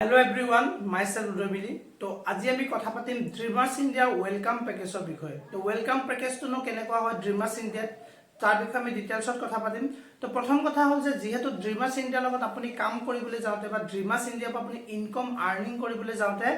Hello everyone, myself Udobili. So, আজি আমি কথা পাতিম Dreamers India Welcome Package বিষয়ে। তো Welcome Package টো কেনেকুৱা হয় Dreamers India তাৰ বিষয়ে আমি ডিটেইলছত কথা পাতিম। তো প্ৰথম কথা হ'ল যে যেহেতু Dreamers India লগত আপুনি কাম কৰিবলৈ যাওঁতে বা Dreamers India পৰা আপুনি ইনকাম আৰ্নিং কৰিবলৈ যাওঁতে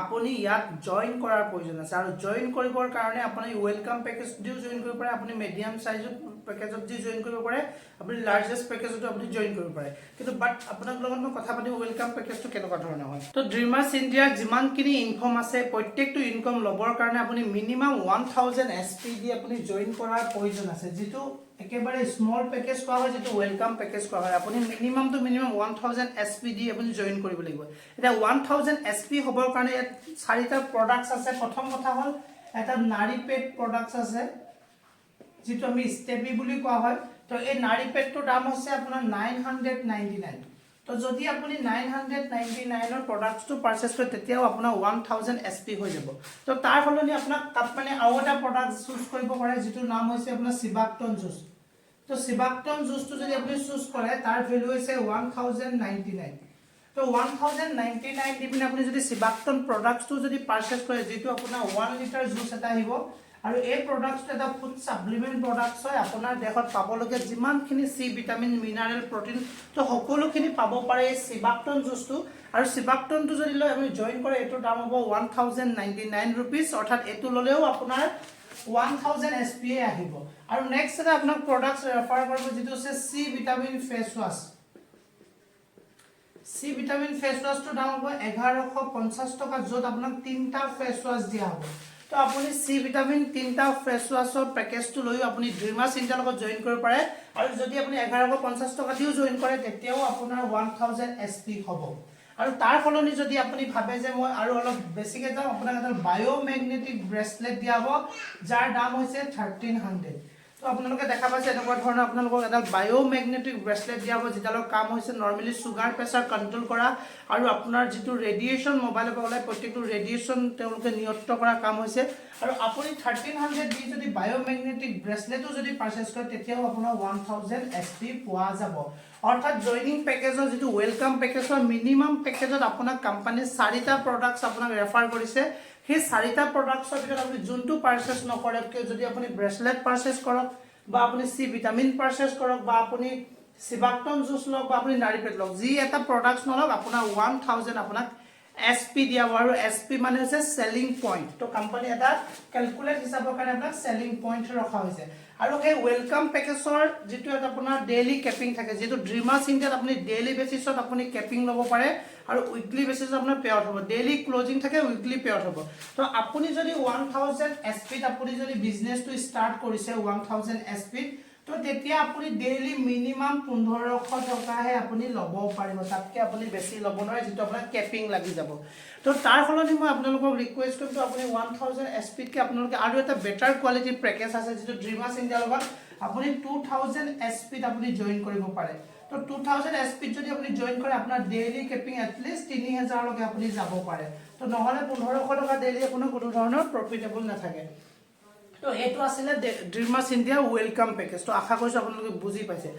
আপুনি ইয়াত জয়েন কৰাৰ প্ৰয়োজন আছে আৰু জয়েন কৰিবৰ কাৰণে আপুনি ওয়েলকাম পেকেজ দিও জয়েন কৰিব পাৰে আপুনি মিডিয়াম সাইজৰ পেকেজত দি জয়েন কৰিব পাৰে আপুনি লাৰ্জেষ্ট পেকেজতো আপুনি জয়েন কৰিব পাৰে কিন্তু বাট আপোনাক লগত মই কথা পাতিম ওয়েলকাম পেকেজটো কেনেকুৱা ধৰণৰ হয় তো ড্ৰিমাৰ্স ইণ্ডিয়া যিমানখিনি ইনকাম আছে প্ৰত্যেকটো ইনকাম লবৰ কাৰণে আপুনি মিনিমাম 1000 এসপি দি আপুনি জয়েন কৰাৰ প্ৰয়োজন আছে যেটো একেবাৰে স্মল পেকেজ কোৱা হয় যেটো ওয়েলকাম পেকেজ কোৱা হয় আপুনি মিনিমাম 1000 এসপি দি আপুনি জয়েন কৰিব লাগিব এটা 1000 এসপি হবৰ কাৰণে চাৰিটা প্ৰডাক্টস আছে প্ৰথম কথা হল এটা নাৰী পেড প্ৰডাক্টস আছে যেটো আমি স্টেপি বুলি কোৱা হয় তো এই নাৰী পেডটোৰ দাম হৈছে আপোনাৰ 999 তো যদি আপুনি 999 ৰ প্ৰডাক্টটো পাৰচেজ কৰে তেতিয়াও আপোনাৰ 1000 এসপি হৈ যাব তো তাৰ ফলনি আপোনাক তাত মানে আৰু এটা প্ৰডাক্ট চুজ কৰিব পাৰে যেটোৰ নাম হৈছে আপোনাৰ সিবাক্টন জুস তো সিবাক্টন জুসটো যদি আপুনি চুজ কৰে তাৰ ভ্যালু হৈছে 1099 তো 1099 দিপিনে আপুনি যদি সিবাক্টন প্ৰডাক্টটো যদি পাৰচেজ কৰে যেটো আপোনাৰ 1 লিটাৰ জুস এটা আহিব আৰু এই প্ৰডাক্টটো এটা ফুড সাপ্লিমেন্ট প্ৰডাক্টস হয় আপোনাৰ দেহত পাবলগে যিমানখিনি সি ভিটামিন মিনাৰেল প্ৰটিন তো সকলোখিনি পাব পাৰে এই সিবাক্টন জুসটো আৰু সিবাক্টনটো যদি লৈ আপুনি জয়েন কৰে এটো দাম হ'ব 1099 रुपीस অৰ্থাৎ এটো ললেও আপোনাৰ 1000 এসপি আহিব আৰু নেক্সট এটা আপোনাক প্ৰডাক্টস ৰেফাৰ কৰিব যেটো আছে সি ভিটামিন ফেস ওয়াশ সি ভিটামিন ফেস ওয়াশটোৰ দাম হ'ব 1150 টকা যত আপোনাক তিনটা ফেস ওয়াশ দিয়া হ'ব তো আপুনি সি ভিটামিন তিনটা ফেস ওয়াশৰ পেকেজটো লৈ আপুনি ড্ৰিমাৰ্স ইণ্ডিয়া লগত জয়েন কৰিব পাৰে আৰু যদি আপুনি 1150 টকা দিও জয়েন কৰে তেতিয়াও আপোনাৰ 1000 এসপি হ'ব আৰু তাৰ ফলনি যদি আপুনি ভাবে যে মই আৰু অলপ বেছিকে যাম আপোনাক এটা বায়োমেগনেটিক ব্ৰেসলেট দিয়া হ'ব যাৰ দাম হৈছে 1300 তো আপোনালোকে দেখা পাইছে এনেকুৱা ধৰণৰ আপোনালোকক এটা বায়োমেগনেটিক ব্ৰেসলেট দিয়া হ'ব যেটালৰ কাম হৈছে নৰমালি সুগাৰ প্ৰেছাৰ কন্ট্ৰোল কৰা আৰু আপোনাৰ যেটো ৰেডিয়েশন মোবাইলৰ পৰা ওলাই প্ৰত্যেকটো ৰেডিয়েশন তেওঁলোকে নিয়ন্ত্ৰণ কৰা কাম হৈছে আৰু আপুনি 1300 দি যদি বায়োমেগনেটিক ব্ৰেসলেটও যদি পাৰচেজ কৰে তেতিয়াও আপোনাৰ 1000 এসপি পোৱা যাব অৰ্থাৎ জয়েনিং পেকেজৰ যেটো ওয়েলকাম পেকেজৰ মিনিমাম পেকেজত আপোনাক কোম্পানী চাৰিটা প্ৰডাক্টস আপোনাক ৰেফাৰ কৰিছে সেই চাৰিটা প্ৰডাক্টসৰ ভিতৰত আপুনি যোনটো পাৰচেজ নকৰক যদি আপুনি ব্ৰেসলেট পাৰচেজ কৰক বা আপুনি সি ভিটামিন পাৰচেজ কৰক বা আপুনি সিবাক্টন জুস লওক বা আপুনি নাৰী পেড লওক যি এটা প্ৰডাক্টস নলক আপোনাৰ 1000 আপোনাক এসপি দিয়া আৰু এসপি মানে হৈছে সেলিং পইণ্ট তো কোম্পানী এটা ক্যালকুলেট হিচাপৰ কাৰণে আপোনাক সেলিং পইণ্ট ৰখা হৈছে আৰু এই ওয়েলকাম পেকেজৰ যেটো এটা আপোনাৰ ডেইলি কেপিং থাকে যেটো ড্ৰিমাৰ্স ইণ্ডিয়াত আপুনি ডেইলি বেসিছত আপুনি কেপিং লব পাৰে আৰু উইকলি বেসিছত আপোনাৰ পেআউট হ'ব ডেইলি ক্লোজিং থাকে উইকলি পেআউট হ'ব তো আপুনি যদি 1000 এসপি আপুনি যদি বিজনেসটো ষ্টাৰ্ট কৰিছে 1000 এসপি তো তেতিয়া আপুনি ডেইলি মিনিমাম 1500 টকাহে আপুনি লব পাৰিব তাতকে আপুনি বেছি লব নোৱাৰে যেটো আপোনাৰ কেপিং লাগি যাব তো তাৰ ফলনি মই আপোনালোকক ৰিকুৱেষ্ট কৰিম আপুনি 1000 এসপি কে আপোনালোকে আৰু এটা বেটাৰ কোৱালিটি পেকেজ আছে যেটো ড্ৰিমাৰ্স ইণ্ডিয়া লগত আপুনি 2000 এসপি আপুনি জয়েন কৰিব পাৰে তো 2000 এসপি যদি আপুনি জয়েন কৰে আপোনাৰ ডেইলি কেপিং এটলিষ্ট 3000 লকে আপুনি যাব পাৰে তো নহলে 1500 টকা ডেইলি কোনো ধৰণৰ প্ৰফিটেবল নাথাকে তো এটো আছিল ড্ৰিমাৰ্স ইণ্ডিয়া ওয়েলকাম পেকেজ তো আশা কৰিছো আপোনালোকে বুজি পাইছে